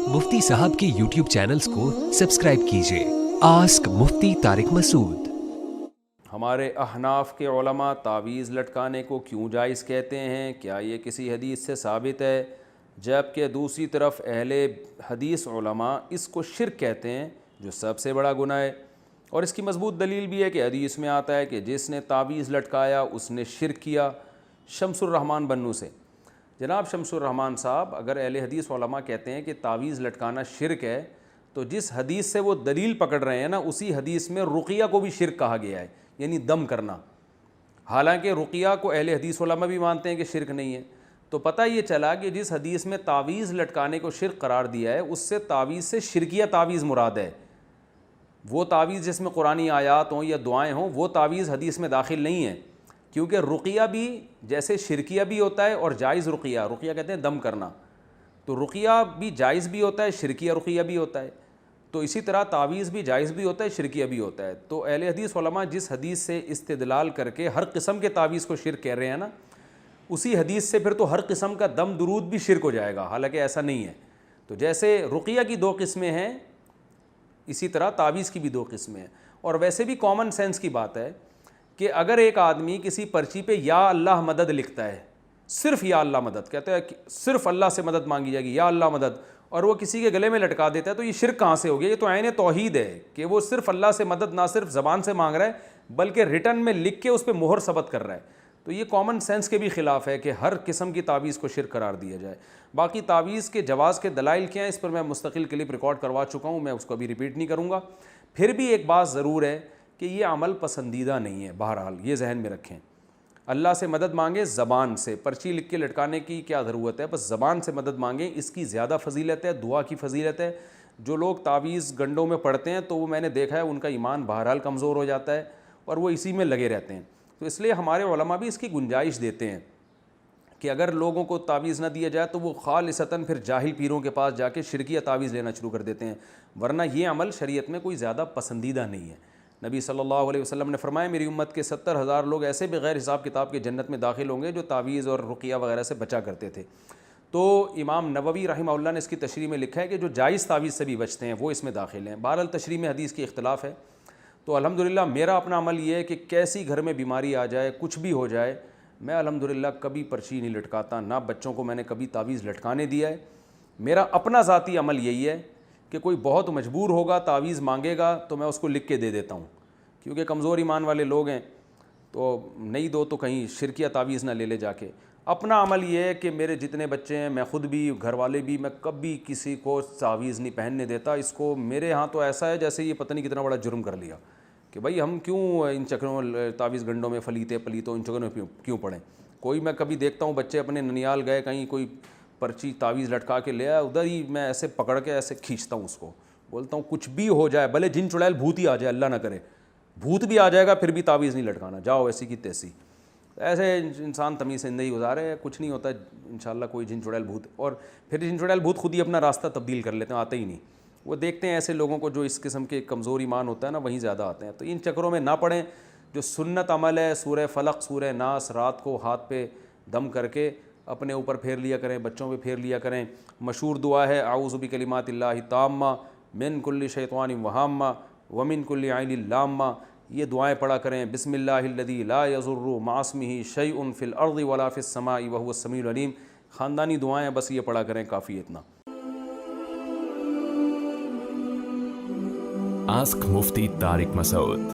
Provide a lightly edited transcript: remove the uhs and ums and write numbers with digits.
मुफ्ती साहब के YouTube channels को सब्सक्राइब कीजिए। आस्क मुफ्ती तारिक मसूद। हमारे अहनाफ के उलमा तावीज़ लटकाने को क्यों जायज़ कहते हैं? क्या ये किसी हदीस से साबित है? जबकि दूसरी तरफ अहले हदीस उलमा इसको शिर्क कहते हैं, जो सबसे बड़ा गुनाह है। और इसकी मजबूत दलील भी है कि हदीस में आता है कि जिसने तावीज़ लटकाया उसने शिर्क किया। शमसुर रहमान बन्नू से जनाब शमसुर रहमान साहब, अगर अहले हदीस उलमा कहते हैं कि तावीज़ लटकाना शिर्क है, तो जिस हदीस से वो दलील पकड़ रहे हैं ना, उसी हदीस में रुक़िया को भी शिर्क कहा गया है, यानी दम करना। हालांकि रुक़िया को अहले हदीस उलमा भी मानते हैं कि शिर्क नहीं है। तो पता ये चला कि जिस हदीस में तावीज़ लटकाने को शिर्क करार दिया है, उससे तावीज़ से शिरकिया तावीज़ मुराद है। वो तावीज़ जिसमें कुरानी आयात हों या दुआएँ हों, वो तावीज़ हदीस में दाखिल नहीं है, क्योंकि रुक़िया भी जैसे शिरकिया भी होता है और जायज़ रुक़िया, रुक़िया कहते हैं दम करना, तो रुक़िया भी जायज़ भी होता है, शिरकिया रुक़िया भी होता है। तो इसी तरह तावीज़ भी जायज़ भी होता है, शिरकिया भी होता है। तो अहले हदीस उलमा जिस हदीस से इस्तिदलाल करके हर किस्म के तावीज़ को शिर्क कह रहे हैं ना, उसी हदीस से फिर तो हर किस्म का दम दुरूद भी शिर्क हो जाएगा, हालांकि ऐसा नहीं है। तो जैसे रुक़िया की दो किस्में हैं, इसी तरह तावीज़ की भी दो किस्में हैं। और वैसे भी कॉमन सेंस की बात है कि अगर एक आदमी किसी पर्ची पे या अल्लाह मदद लिखता है, सिर्फ या अल्लाह मदद कहता है कि सिर्फ अल्लाह से मदद मांगी जाएगी, या अल्लाह मदद, और वो किसी के गले में लटका देता है, तो ये शिर्क कहाँ से हो गया? ये तो ऐन तौहीद है कि वो सिर्फ अल्लाह से मदद ना सिर्फ ज़बान से मांग रहा है, बल्कि रिटर्न में लिख के उस पर मोहर सबत कर रहा है। तो ये कॉमन सेंस के भी ख़िलाफ़ है कि हर किस्म की तावीज़ को शिर्क करार दिया जाए। बाकी तावीज़ के जवाज़ के दलाइल क्या हैं, इस पर मैं मुस्तकिल क्लिप रिकॉर्ड करवा चुका हूँ, मैं उसको अभी रिपीट नहीं करूँगा। फिर भी एक बात ज़रूर है कि ये अमल पसंदीदा नहीं है। बहरहाल ये जहन में रखें, अल्लाह से मदद मांगे ज़बान से, पर्ची लिख के लटकाने की क्या ज़रूरत है? बस ज़बान से मदद मांगे, इसकी ज़्यादा फजीलत है, दुआ की फजीलत है। जो लोग तावीज़ गंडों में पढ़ते हैं, तो वो मैंने देखा है उनका ईमान बहरहाल कमज़ोर हो जाता है और वो इसी में लगे रहते हैं। तो इसलिए हमारे उलमा भी इसकी गुंजाइश देते हैं कि अगर लोगों को तावीज़ ना दिया जाए तो वो खालिसतन फिर जाहिल पीरों के पास जाके शिरकिया तावीज़ लेना शुरू कर देते हैं, वरना ये अमल शरीयत में कोई ज़्यादा पसंदीदा नहीं है। नबी सल्लल्लाहु अलैहि वसल्लम ने फरमाया, मेरी उम्मत के 70,000 लोग ऐसे बग़ैर हिसाब किताब के जन्नत में दाखिल होंगे जो तावीज़ और रुक़िया वगैरह से बचा करते थे। तो इमाम नववी रहमहुल्लाह ने इसकी तशरीह में लिखा है कि जो जायज़ तावीज़ से भी बचते हैं वो इसमें दाखिल हैं। बहरहाल तशरीह में हदीस की इख्तिलाफ़ है। तो अल्हम्दुलिल्लाह मेरा अपना अमल ये है कि कैसी घर में बीमारी आ जाए, कुछ भी हो जाए, मैं अल्हम्दुलिल्लाह कभी पर्ची नहीं लटकाता, ना बच्चों को मैंने कभी तावीज़ लटकाने दिया है। मेरा अपना ज़ाती अमल यही है कि कोई बहुत मजबूर होगा, तावीज़ मांगेगा, तो मैं उसको लिख के दे देता हूँ, क्योंकि कमज़ोर ईमान वाले लोग हैं, तो नहीं दो तो कहीं शिरकिया तावीज़ ना ले ले जाके। अपना अमल ये है कि मेरे जितने बच्चे हैं, मैं ख़ुद भी, घर वाले भी, मैं कभी किसी को तावीज़ नहीं पहनने देता। इसको मेरे यहाँ तो ऐसा है जैसे ये पता नहीं कितना बड़ा जुर्म कर लिया कि भाई हम क्यों इन चक्रों में, तावीज़ गंडों में फलीते पलीतों इन चक्रों में क्यों पड़ें। कोई मैं कभी देखता हूँ बच्चे अपने ननियाल गए, कहीं कोई पर्ची तावीज़ लटका के ले आया, उधर ही मैं ऐसे पकड़ के ऐसे खींचता हूँ उसको, बोलता हूँ कुछ भी हो जाए, भले जिन चुड़ैल भूत ही आ जाए, अल्लाह ना करे, भूत भी आ जाएगा फिर भी तावीज़ नहीं लटकाना, जाओ ऐसी की तैसी। ऐसे इंसान तमीज़ से ज़िंदगी गुजारे, कुछ नहीं होता इंशाल्लाह कोई जिन चुड़ैल भूत। और फिर जिन चुड़ैल भूत खुद ही अपना रास्ता तब्दील कर लेते हैं, आते ही नहीं। वो देखते हैं ऐसे लोगों को जो इस किस्म के कमज़ोर ईमान होता है ना, वहीं ज़्यादा आते हैं। तो इन चक्करों में ना पड़ें। जो सुन्नत अमल है, सूरह फलक, सूरह नास, रात को हाथ पे दम करके अपने ऊपर फेर लिया करें, बच्चों पे फेर लिया करें। मशहूर दुआ है, आऊज़ु बिकलिमातिल्लाहि ताम्मा मिन कुल्लि शैतानिन वहाम्मा व मिन कुल्लि ऐनिन लाम्मा। ये दुआएं पढ़ा करें। बिस्मिल्लाहिल्लज़ी ला यज़ुर्रु मास्मिही शैउन फिल अर्ज़ि वला फिस समाई व हुवस समीउल अलीम। ख़ानदानी दुआएं बस ये पढ़ा करें, काफ़ी है इतना। आस्क मुफ्ती तारिक मसूद।